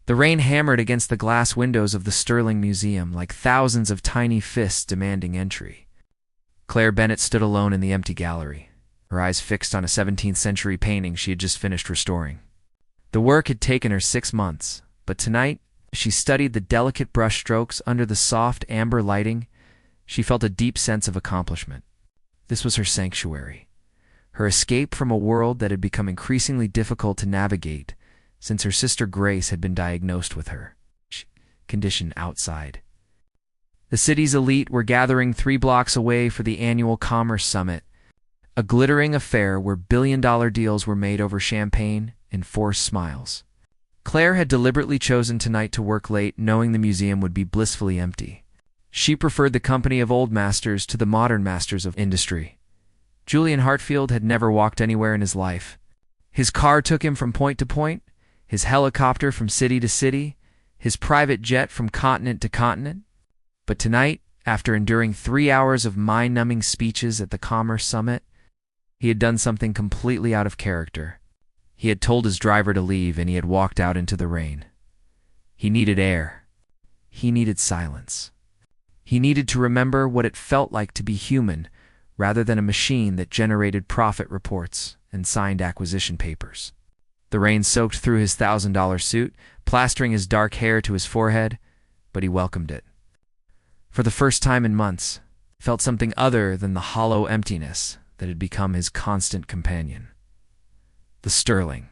The rain hammered against the glass windows of the Sterling Museum like thousands of tiny fists demanding entry. Claire Bennett stood alone in the empty gallery, her eyes fixed on a 17th-century painting she had just finished restoring. The work had taken her 6 months, but tonight, as she studied the delicate brushstrokes under the soft amber lighting, she felt a deep sense of accomplishment. This was her sanctuary, her escape from a world that had become increasingly difficult to navigate since her sister Grace had been diagnosed with her condition outside. The city's elite were gathering 3 blocks away for the annual Commerce Summit, a glittering affair where billion-dollar deals were made over champagne and forced smiles. Claire had deliberately chosen tonight to work late, knowing the museum would be blissfully empty. She preferred the company of old masters to the modern masters of industry. Julian Hartfield had never walked anywhere in his life. His car took him from point to point, his helicopter from city to city, his private jet from continent to continent. But tonight, after enduring 3 hours of mind-numbing speeches at the Commerce Summit, he had done something completely out of character. He had told his driver to leave, and he had walked out into the rain. He needed air. He needed silence. He needed to remember what it felt like to be human, rather than a machine that generated profit reports and signed acquisition papers. The rain soaked through his $1,000 suit, plastering his dark hair to his forehead, but he welcomed it. For the first time in months, he felt something other than the hollow emptiness that had become his constant companion. The Sterling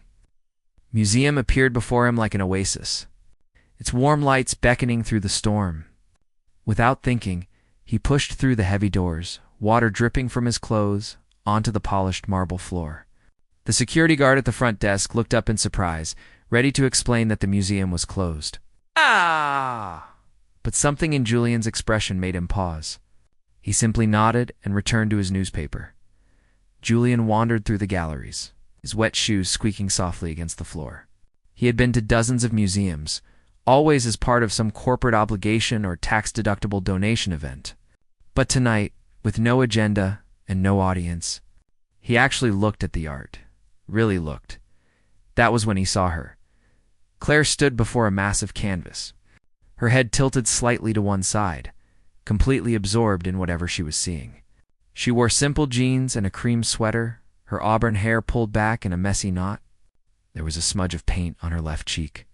Museum appeared before him like an oasis, its warm lights beckoning through the storm. Without thinking, he pushed through the heavy doors, water dripping from his clothes, onto the polished marble floor. The security guard at the front desk looked up in surprise, ready to explain that the museum was closed. Ah! But something in Julian's expression made him pause. He simply nodded and returned to his newspaper. Julian wandered through the galleries, his wet shoes squeaking softly against the floor. He had been to dozens of museums, always as part of some corporate obligation or tax-deductible donation event. But tonight, with no agenda and no audience, he actually looked at the art. Really looked. That was when he saw her. Claire stood before a massive canvas, her head tilted slightly to one side, completely absorbed in whatever she was seeing. She wore simple jeans and a cream sweater, her auburn hair pulled back in a messy knot. There was a smudge of paint on her left cheek.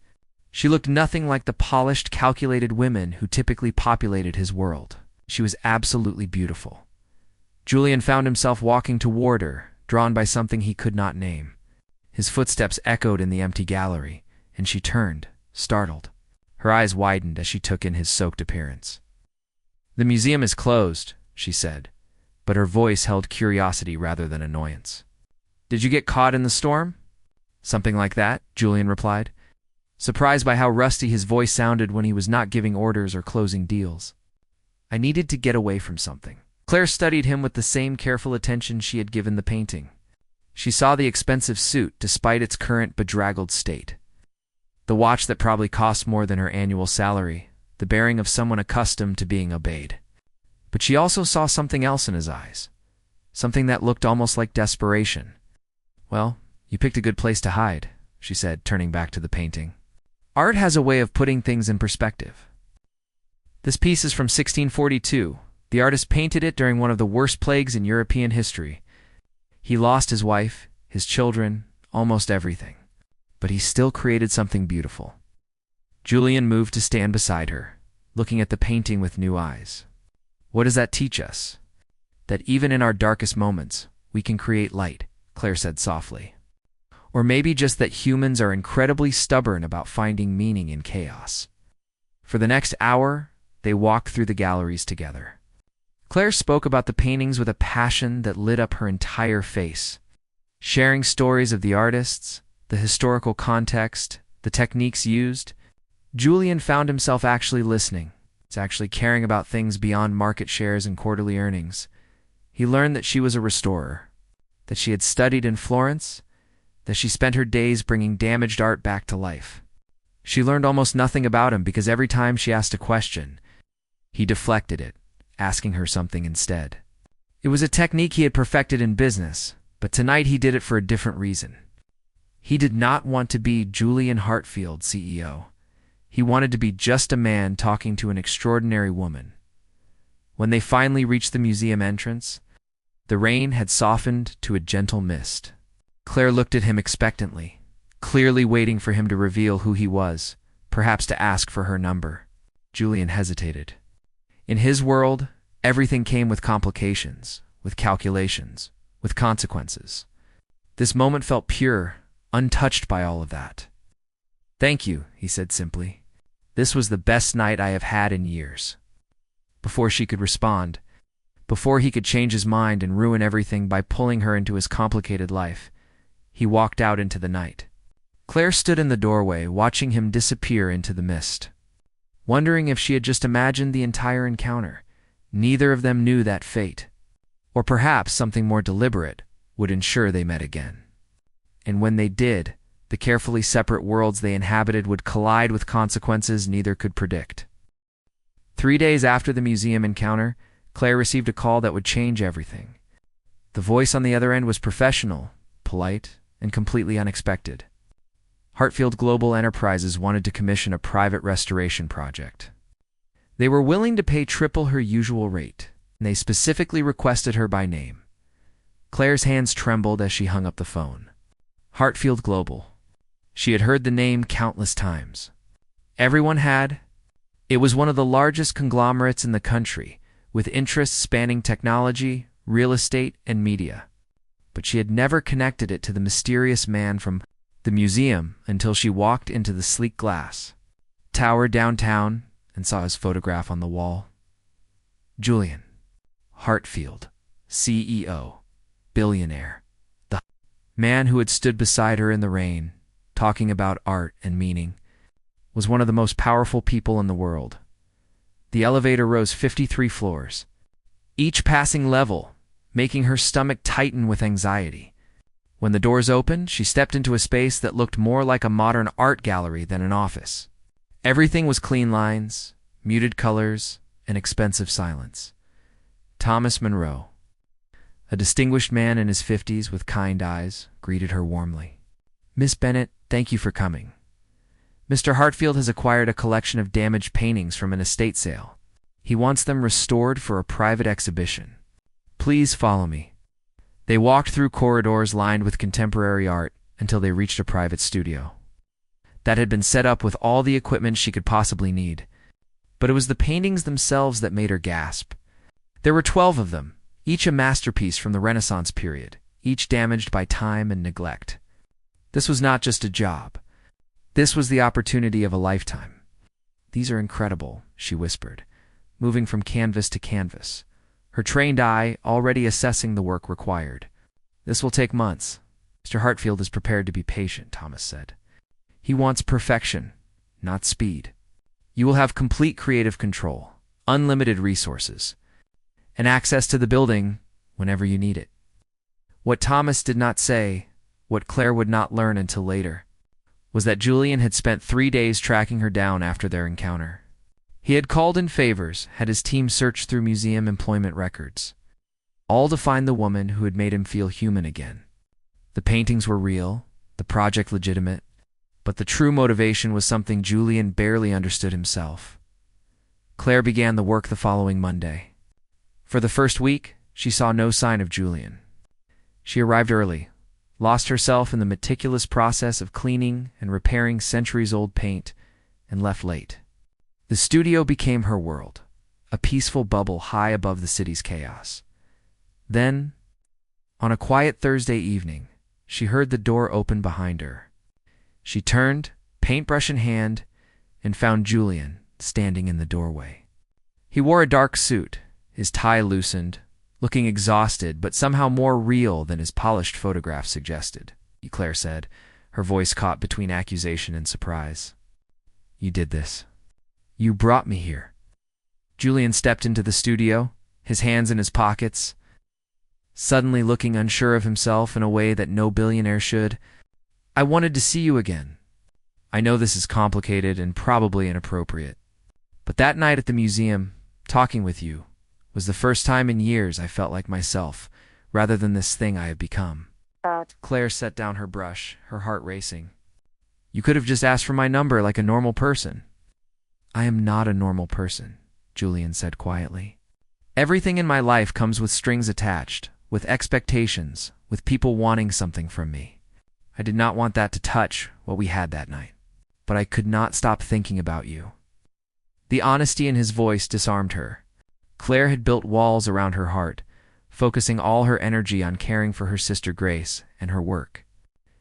She looked nothing like the polished, calculated women who typically populated his world. She was absolutely beautiful. Julian found himself walking toward her, drawn by something he could not name. His footsteps echoed in the empty gallery, and she turned, startled. Her eyes widened as she took in his soaked appearance. "The museum is closed," she said, but her voice held curiosity rather than annoyance. "Did you get caught in the storm?" "Something like that," Julian replied, surprised by how rusty his voice sounded when he was not giving orders or closing deals. "I needed to get away from something." Claire studied him with the same careful attention she had given the painting. She saw the expensive suit despite its current bedraggled state, the watch that probably cost more than her annual salary, the bearing of someone accustomed to being obeyed. But she also saw something else in his eyes, something that looked almost like desperation. "Well, you picked a good place to hide," she said, turning back to the painting. "Art has a way of putting things in perspective. This piece is from 1642. The artist painted it during one of the worst plagues in European history. He lost his wife, his children, almost everything. But he still created something beautiful." Julian moved to stand beside her, looking at the painting with new eyes. "What does that teach us?" "That even in our darkest moments, we can create light," Claire said softly. "Or maybe just that humans are incredibly stubborn about finding meaning in chaos." For the next hour, they walked through the galleries together. Claire spoke about the paintings with a passion that lit up her entire face, sharing stories of the artists, the historical context, the techniques used. Julian found himself actually listening, actually caring about things beyond market shares and quarterly earnings. He learned that she was a restorer, that she had studied in Florence, that she spent her days bringing damaged art back to life. She learned almost nothing about him because every time she asked a question, he deflected it, asking her something instead. It was a technique he had perfected in business, but tonight he did it for a different reason. He did not want to be Julian Hartfield, CEO. He wanted to be just a man talking to an extraordinary woman. When they finally reached the museum entrance, the rain had softened to a gentle mist. Claire looked at him expectantly, clearly waiting for him to reveal who he was, perhaps to ask for her number. Julian hesitated. In his world, everything came with complications, with calculations, with consequences. This moment felt pure, untouched by all of that. "Thank you," he said simply. "This was the best night I have had in years." Before she could respond, before he could change his mind and ruin everything by pulling her into his complicated life, he walked out into the night. Claire stood in the doorway, watching him disappear into the mist, wondering if she had just imagined the entire encounter. Neither of them knew that fate, or perhaps something more deliberate, would ensure they met again. And when they did, the carefully separate worlds they inhabited would collide with consequences neither could predict. 3 days after the museum encounter, Claire received a call that would change everything. The voice on the other end was professional, polite, and completely unexpected. Hartfield Global Enterprises wanted to commission a private restoration project. They were willing to pay triple her usual rate, and they specifically requested her by name. Claire's hands trembled as she hung up the phone. Hartfield Global. She had heard the name countless times. Everyone had. It was one of the largest conglomerates in the country, with interests spanning technology, real estate, and media. But she had never connected it to the mysterious man from the museum until she walked into the sleek glass tower downtown and saw his photograph on the wall. Julian Hartfield, CEO, billionaire. The man who had stood beside her in the rain, talking about art and meaning, was one of the most powerful people in the world. The elevator rose 53 floors, each passing level, making her stomach tighten with anxiety. When the doors opened, she stepped into a space that looked more like a modern art gallery than an office. Everything was clean lines, muted colors, and expensive silence. Thomas Monroe, a distinguished man in his 50s with kind eyes, greeted her warmly. "Miss Bennett, thank you for coming. Mr. Hartfield has acquired a collection of damaged paintings from an estate sale. He wants them restored for a private exhibition. Please follow me." They walked through corridors lined with contemporary art until they reached a private studio that had been set up with all the equipment she could possibly need. But it was the paintings themselves that made her gasp. There were 12 of them, each a masterpiece from the Renaissance period, each damaged by time and neglect. This was not just a job. This was the opportunity of a lifetime. "These are incredible," she whispered, moving from canvas to canvas, her trained eye already assessing the work required. "This will take months." "Mr. Hartfield is prepared to be patient," Thomas said. "He wants perfection, not speed. You will have complete creative control, unlimited resources, and access to the building whenever you need it." What Thomas did not say, what Claire would not learn until later, was that Julian had spent 3 days tracking her down after their encounter. He had called in favors, had his team search through museum employment records, all to find the woman who had made him feel human again. The paintings were real, the project legitimate, but the true motivation was something Julian barely understood himself. Claire began the work the following Monday. For the first week, she saw no sign of Julian. She arrived early, lost herself in the meticulous process of cleaning and repairing centuries-old paint, and left late. The studio became her world, a peaceful bubble high above the city's chaos. Then, on a quiet Thursday evening, she heard the door open behind her. She turned, paintbrush in hand, and found Julian standing in the doorway. He wore a dark suit, his tie loosened, looking exhausted but somehow more real than his polished photograph suggested, Claire said, her voice caught between accusation and surprise. "You did this. You brought me here." Julian stepped into the studio, his hands in his pockets, suddenly looking unsure of himself in a way that no billionaire should. "I wanted to see you again. I know this is complicated and probably inappropriate, but that night at the museum, talking with you, was the first time in years I felt like myself, rather than this thing I have become." Claire set down her brush, her heart racing. "You could have just asked for my number like a normal person." I am not a normal person, Julian said quietly. Everything in my life comes with strings attached, with expectations, with people wanting something from me. I did not want that to touch what we had that night, but I could not stop thinking about you. The honesty in his voice disarmed her. Claire had built walls around her heart, focusing all her energy on caring for her sister Grace and her work.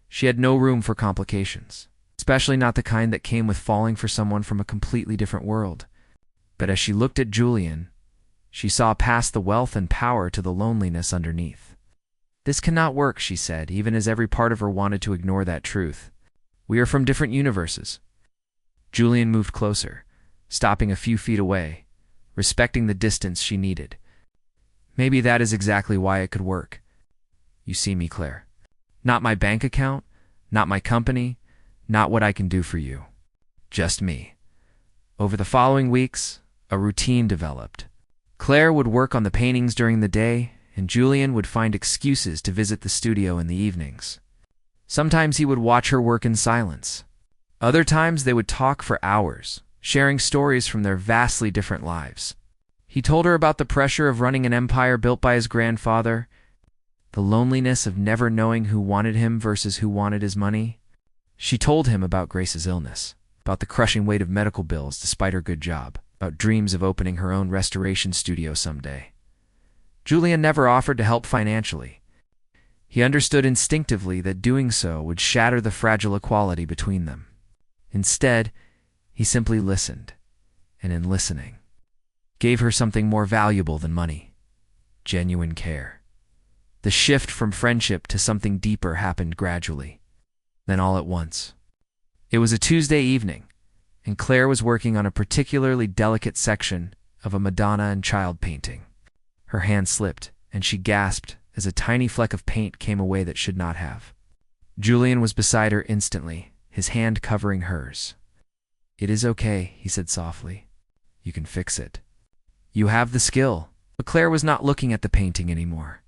She had no room for complications, especially not the kind that came with falling for someone from a completely different world. But as she looked at Julian, she saw past the wealth and power to the loneliness underneath. This cannot work, she said, even as every part of her wanted to ignore that truth. We are from different universes. Julian moved closer, stopping a few feet away, respecting the distance she needed. Maybe that is exactly why it could work. You see me, Claire. Not my bank account, not my company, not what I can do for you. Just me. Over the following weeks, a routine developed. Claire would work on the paintings during the day, and Julian would find excuses to visit the studio in the evenings. Sometimes he would watch her work in silence. Other times they would talk for hours, sharing stories from their vastly different lives. He told her about the pressure of running an empire built by his grandfather, the loneliness of never knowing who wanted him versus who wanted his money. She told him about Grace's illness, about the crushing weight of medical bills despite her good job, about dreams of opening her own restoration studio someday. Julian never offered to help financially. He understood instinctively that doing so would shatter the fragile equality between them. Instead, he simply listened, and in listening, gave her something more valuable than money: genuine care. The shift from friendship to something deeper happened gradually, then all at once. It was a Tuesday evening, and Claire was working on a particularly delicate section of a Madonna and Child painting. Her hand slipped, and she gasped as a tiny fleck of paint came away that should not have. Julian was beside her instantly, his hand covering hers. "It is okay," he said softly. "You can fix it. You have the skill." But Claire was not looking at the painting anymore.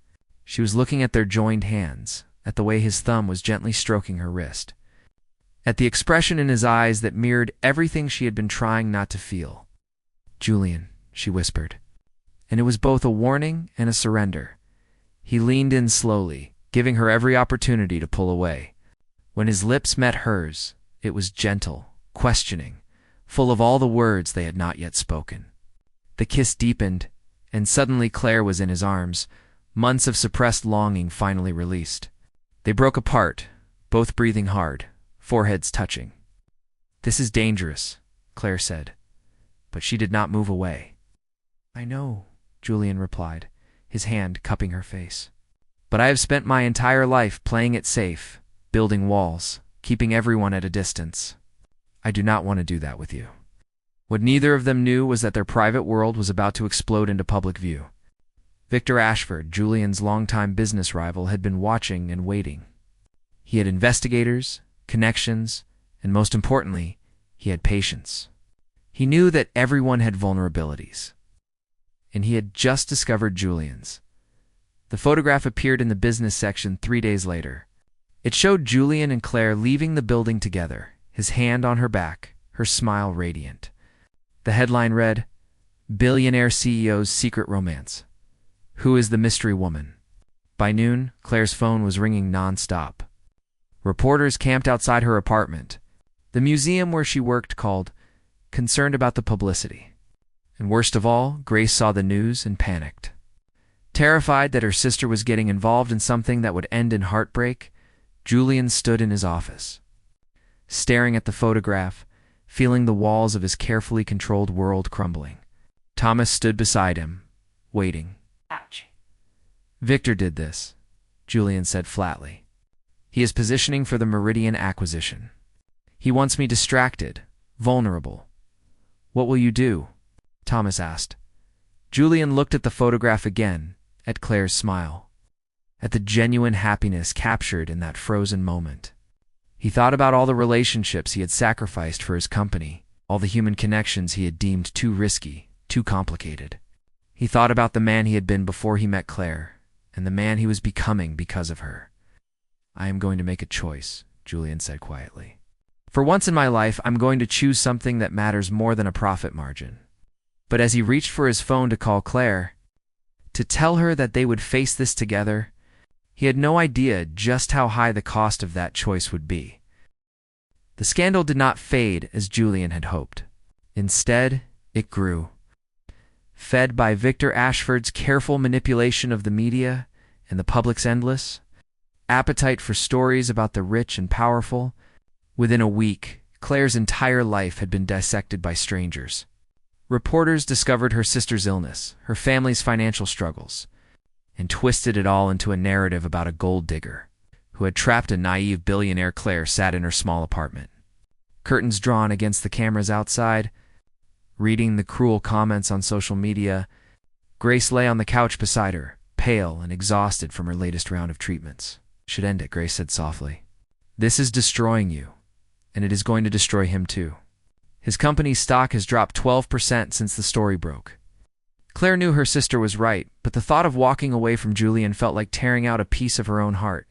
She was looking at their joined hands, at the way his thumb was gently stroking her wrist, at the expression in his eyes that mirrored everything she had been trying not to feel. "Julian," she whispered, and it was both a warning and a surrender. He leaned in slowly, giving her every opportunity to pull away. When his lips met hers, it was gentle, questioning, full of all the words they had not yet spoken. The kiss deepened, and suddenly Claire was in his arms, months of suppressed longing finally released. They broke apart, both breathing hard, foreheads touching. "This is dangerous," Claire said, but she did not move away. "I know," Julian replied, his hand cupping her face. "But I have spent my entire life playing it safe, building walls, keeping everyone at a distance. I do not want to do that with you." What neither of them knew was that their private world was about to explode into public view. Victor Ashford, Julian's longtime business rival, had been watching and waiting. He had investigators, connections, and most importantly, he had patience. He knew that everyone had vulnerabilities, and he had just discovered Julian's. The photograph appeared in the business section 3 days later. It showed Julian and Claire leaving the building together, his hand on her back, her smile radiant. The headline read, "Billionaire CEO's Secret Romance. Who is the mystery woman?" By noon, Claire's phone was ringing non-stop. Reporters camped outside her apartment. The museum where she worked called, concerned about the publicity. And worst of all, Grace saw the news and panicked. Terrified that her sister was getting involved in something that would end in heartbreak, Julian stood in his office, staring at the photograph, feeling the walls of his carefully controlled world crumbling. Thomas stood beside him, waiting. Ouch. "Victor did this," Julian said flatly. "He is positioning for the Meridian acquisition. He wants me distracted, vulnerable." "What will you do?" Thomas asked. Julian looked at the photograph again, at Claire's smile, at the genuine happiness captured in that frozen moment. He thought about all the relationships he had sacrificed for his company, all the human connections he had deemed too risky, too complicated. He thought about the man he had been before he met Claire, and the man he was becoming because of her. "I am going to make a choice," Julian said quietly. For once in my life, I'm going to choose something that matters more than a profit margin. But as he reached for his phone to call Claire, to tell her that they would face this together, he had no idea just how high the cost of that choice would be. The scandal did not fade as Julian had hoped. Instead, it grew. Fed by Victor Ashford's careful manipulation of the media and the public's endless appetite for stories about the rich and powerful, within a week, Claire's entire life had been dissected by strangers. Reporters discovered her sister's illness, her family's financial struggles, and twisted it all into a narrative about a gold digger who had trapped a naive billionaire. Claire sat in her small apartment, curtains drawn against the cameras outside, reading the cruel comments on social media. Grace lay on the couch beside her, pale and exhausted from her latest round of treatments. "Should end it," Grace said softly. "This is destroying you, and it is going to destroy him too. His company's stock has dropped 12% since the story broke." Claire knew her sister was right, but the thought of walking away from Julian felt like tearing out a piece of her own heart.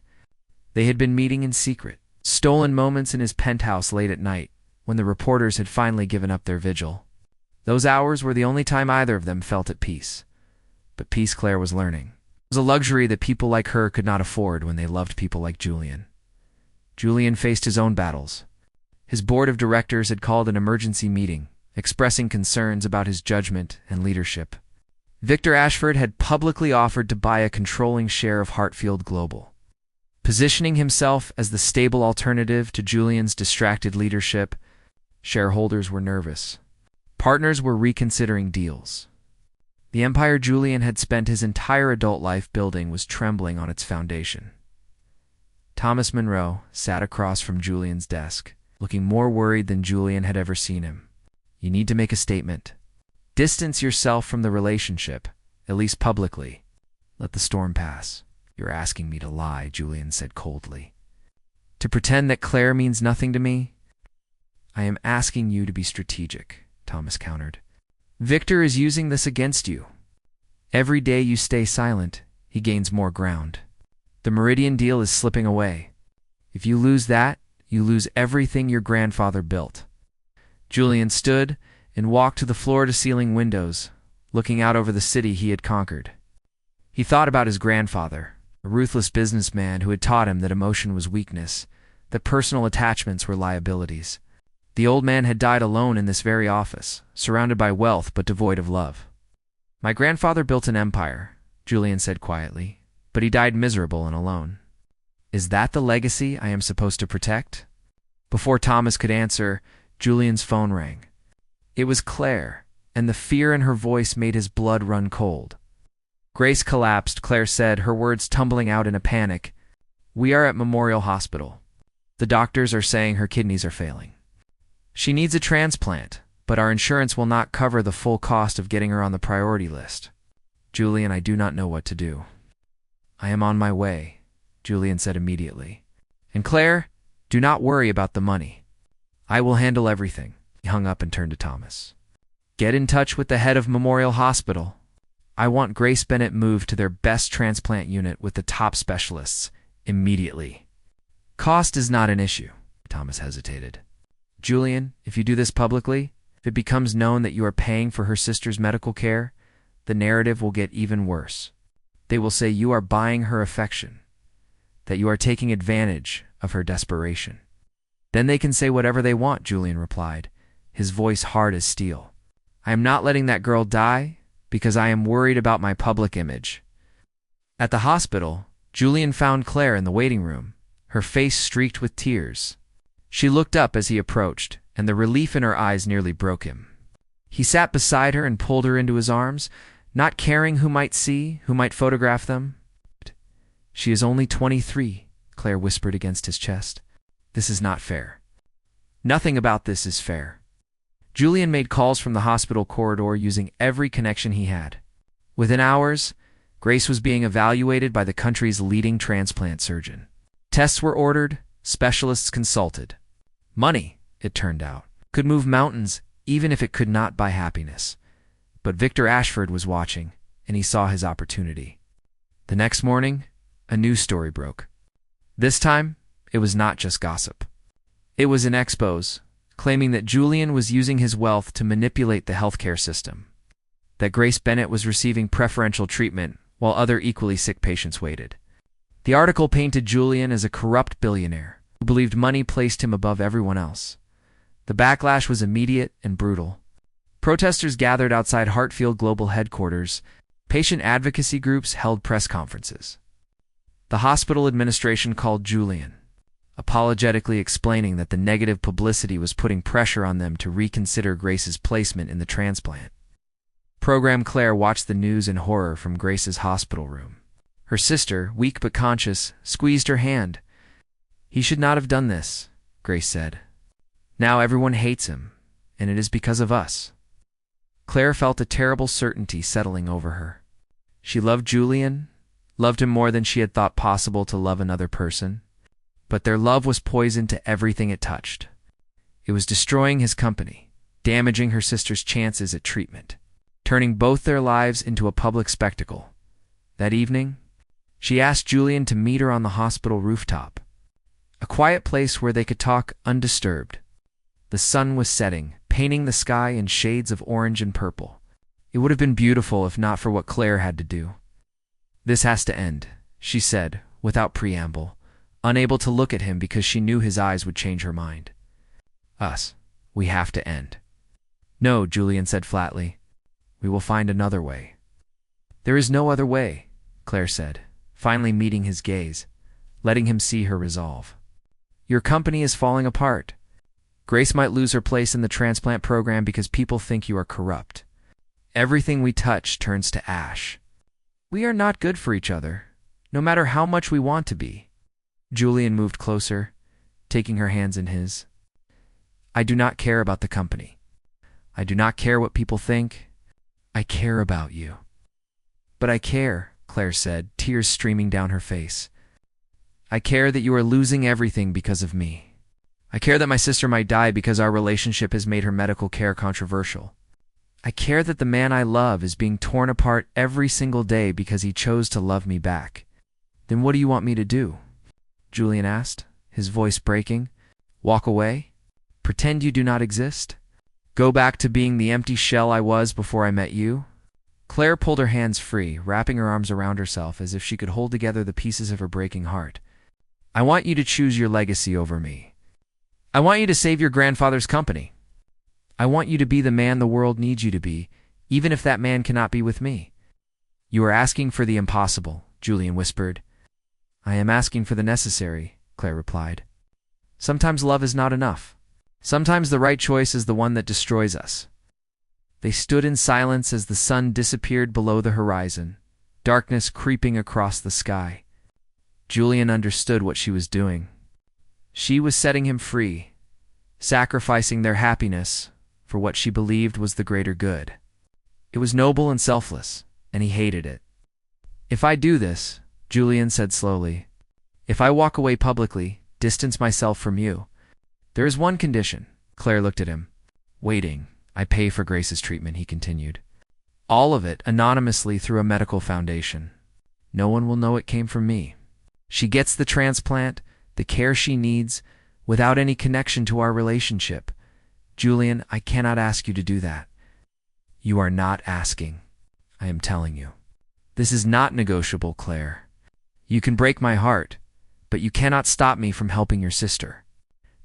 They had been meeting in secret, stolen moments in his penthouse late at night, when the reporters had finally given up their vigil. Those hours were the only time either of them felt at peace. But peace, Claire was learning, was a luxury that people like her could not afford when they loved people like Julian. Julian faced his own battles. His board of directors had called an emergency meeting, expressing concerns about his judgment and leadership. Victor Ashford had publicly offered to buy a controlling share of Hartfield Global, positioning himself as the stable alternative to Julian's distracted leadership. Shareholders were nervous. Partners were reconsidering deals. The empire Julian had spent his entire adult life building was trembling on its foundation. Thomas Monroe sat across from Julian's desk, looking more worried than Julian had ever seen him. "You need to make a statement. Distance yourself from the relationship, at least publicly. Let the storm pass." "You're asking me to lie," Julian said coldly. "To pretend that Claire means nothing to me?" "I am asking you to be strategic," Thomas countered. "Victor is using this against you. Every day you stay silent, he gains more ground. The Meridian deal is slipping away. If you lose that, you lose everything your grandfather built." Julian stood and walked to the floor-to-ceiling windows, looking out over the city he had conquered. He thought about his grandfather, a ruthless businessman who had taught him that emotion was weakness, that personal attachments were liabilities. The old man had died alone in this very office, surrounded by wealth but devoid of love. "My grandfather built an empire," Julian said quietly, "but he died miserable and alone. Is that the legacy I am supposed to protect?" Before Thomas could answer, Julian's phone rang. It was Claire, and the fear in her voice made his blood run cold. Grace collapsed, Claire said, her words tumbling out in a panic. "We are at Memorial Hospital. The doctors are saying her kidneys are failing. She needs a transplant, but our insurance will not cover the full cost of getting her on the priority list. Julian, I do not know what to do." "I am on my way," Julian said immediately. "And Claire, do not worry about the money. I will handle everything." He hung up and turned to Thomas. "Get in touch with the head of Memorial Hospital. I want Grace Bennett moved to their best transplant unit with the top specialists, immediately." "Cost is not an issue," Thomas hesitated. "Julian, if you do this publicly, if it becomes known that you are paying for her sister's medical care, the narrative will get even worse. They will say you are buying her affection, that you are taking advantage of her desperation." "Then they can say whatever they want," Julian replied, his voice hard as steel. "I am not letting that girl die because I am worried about my public image." At the hospital, Julian found Claire in the waiting room, her face streaked with tears. She looked up as he approached, and the relief in her eyes nearly broke him. He sat beside her and pulled her into his arms, not caring who might see, who might photograph them. "She is only 23, Claire whispered against his chest. "This is not fair. Nothing about this is fair." Julian made calls from the hospital corridor using every connection he had. Within hours, Grace was being evaluated by the country's leading transplant surgeon. Tests were ordered, specialists consulted. Money, it turned out, could move mountains even if it could not buy happiness. But Victor Ashford was watching, and he saw his opportunity. The next morning, a news story broke. This time, it was not just gossip. It was an expose, claiming that Julian was using his wealth to manipulate the healthcare system, that Grace Bennett was receiving preferential treatment while other equally sick patients waited. The article painted Julian as a corrupt billionaire who believed money placed him above everyone else. The backlash was immediate and brutal. Protesters gathered outside Hartfield Global headquarters. Patient advocacy groups held press conferences. The hospital administration called Julian, apologetically explaining that the negative publicity was putting pressure on them to reconsider Grace's placement in the transplant. Program Claire watched the news in horror from Grace's hospital room. Her sister, weak but conscious, squeezed her hand. "He should not have done this," Grace said. "Now everyone hates him, and it is because of us." Claire felt a terrible certainty settling over her. She loved Julian, loved him more than she had thought possible to love another person. But their love was poison to everything it touched. It was destroying his company, damaging her sister's chances at treatment, turning both their lives into a public spectacle. That evening, she asked Julian to meet her on the hospital rooftop, a quiet place where they could talk undisturbed. The sun was setting, painting the sky in shades of orange and purple. It would have been beautiful if not for what Claire had to do. "This has to end," she said, without preamble, unable to look at him because she knew his eyes would change her mind. We have to end." "No," Julian said flatly. "We will find another way." "There is no other way," Claire said, finally meeting his gaze, letting him see her resolve. "Your company is falling apart. Grace might lose her place in the transplant program because people think you are corrupt. Everything we touch turns to ash. We are not good for each other, no matter how much we want to be." Julian moved closer, taking her hands in his. "I do not care about the company. I do not care what people think. I care about you." "But I care," Claire said, tears streaming down her face. "I care that you are losing everything because of me. I care that my sister might die because our relationship has made her medical care controversial. I care that the man I love is being torn apart every single day because he chose to love me back." "Then what do you want me to do?" Julian asked, his voice breaking. "Walk away? Pretend you do not exist? Go back to being the empty shell I was before I met you?" Claire pulled her hands free, wrapping her arms around herself as if she could hold together the pieces of her breaking heart. "I want you to choose your legacy over me. I want you to save your grandfather's company. I want you to be the man the world needs you to be, even if that man cannot be with me." "You are asking for the impossible," Julian whispered. "I am asking for the necessary," Claire replied. "Sometimes love is not enough. Sometimes the right choice is the one that destroys us." They stood in silence as the sun disappeared below the horizon, darkness creeping across the sky. Julian understood what she was doing. She was setting him free, sacrificing their happiness for what she believed was the greater good. It was noble and selfless, and he hated it. "If I do this," Julian said slowly, "if I walk away publicly, distance myself from you, there is one condition." Claire looked at him. "Waiting. I pay for Grace's treatment," he continued. "All of it anonymously through a medical foundation. No one will know it came from me. She gets the transplant, the care she needs, without any connection to our relationship. Julian, I cannot ask you to do that." "You are not asking. I am telling you. This is not negotiable, Claire. You can break my heart, but you cannot stop me from helping your sister.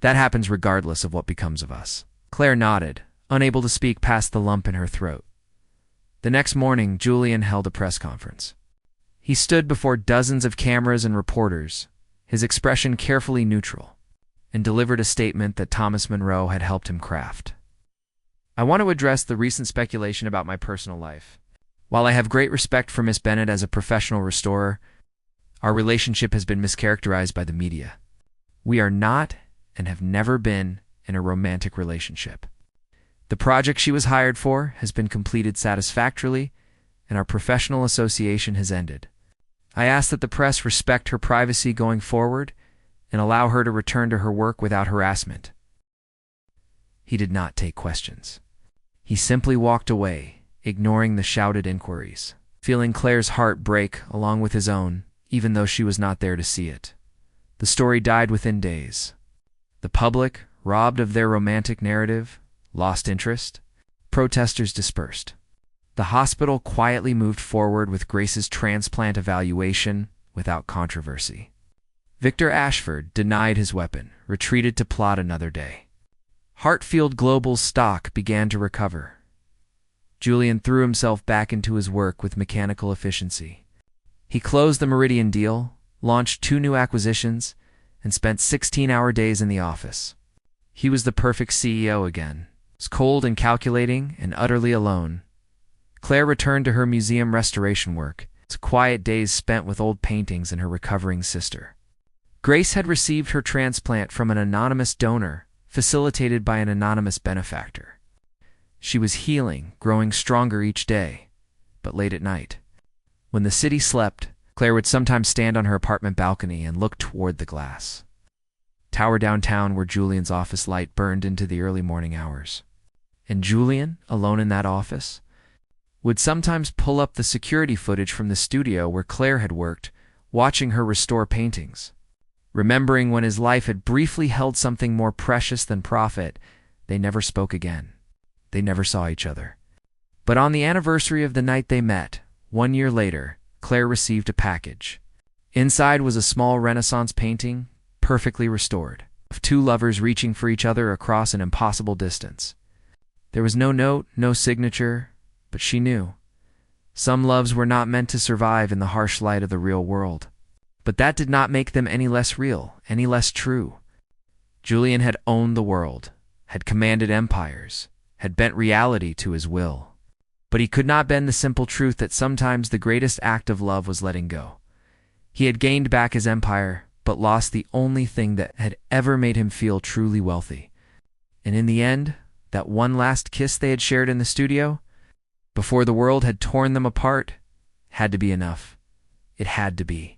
That happens regardless of what becomes of us." Claire nodded, unable to speak past the lump in her throat. The next morning, Julian held a press conference. He stood before dozens of cameras and reporters, his expression carefully neutral, and delivered a statement that Thomas Monroe had helped him craft. "I want to address the recent speculation about my personal life. While I have great respect for Miss Bennett as a professional restorer, our relationship has been mischaracterized by the media. We are not and have never been in a romantic relationship. The project she was hired for has been completed satisfactorily, and our professional association has ended. I ask that the press respect her privacy going forward and allow her to return to her work without harassment." He did not take questions. He simply walked away, ignoring the shouted inquiries, feeling Claire's heart break along with his own, even though she was not there to see it. The story died within days. The public, robbed of their romantic narrative, lost interest. Protesters dispersed. The hospital quietly moved forward with Grace's transplant evaluation without controversy. Victor Ashford denied his weapon, retreated to plot another day. Hartfield Global's stock began to recover. Julian threw himself back into his work with mechanical efficiency. He closed the Meridian deal, launched 2 new acquisitions, and spent 16-hour days in the office. He was the perfect CEO again. Was cold and calculating and utterly alone. Claire returned to her museum restoration work, quiet days spent with old paintings and her recovering sister. Grace had received her transplant from an anonymous donor, facilitated by an anonymous benefactor. She was healing, growing stronger each day, but late at night. When the city slept, Claire would sometimes stand on her apartment balcony and look toward the glass tower downtown where Julian's office light burned into the early morning hours. And Julian, alone in that office, would sometimes pull up the security footage from the studio where Claire had worked, watching her restore paintings. Remembering when his life had briefly held something more precious than profit, they never spoke again. They never saw each other. But on the anniversary of the night they met, 1 year later, Claire received a package. Inside was a small Renaissance painting, perfectly restored, of 2 lovers reaching for each other across an impossible distance. There was no note, no signature, but she knew. Some loves were not meant to survive in the harsh light of the real world. But that did not make them any less real, any less true. Julian had owned the world, had commanded empires, had bent reality to his will. But he could not bend the simple truth that sometimes the greatest act of love was letting go. He had gained back his empire, but lost the only thing that had ever made him feel truly wealthy. And in the end, that one last kiss they had shared in the studio, before the world had torn them apart, had to be enough. It had to be.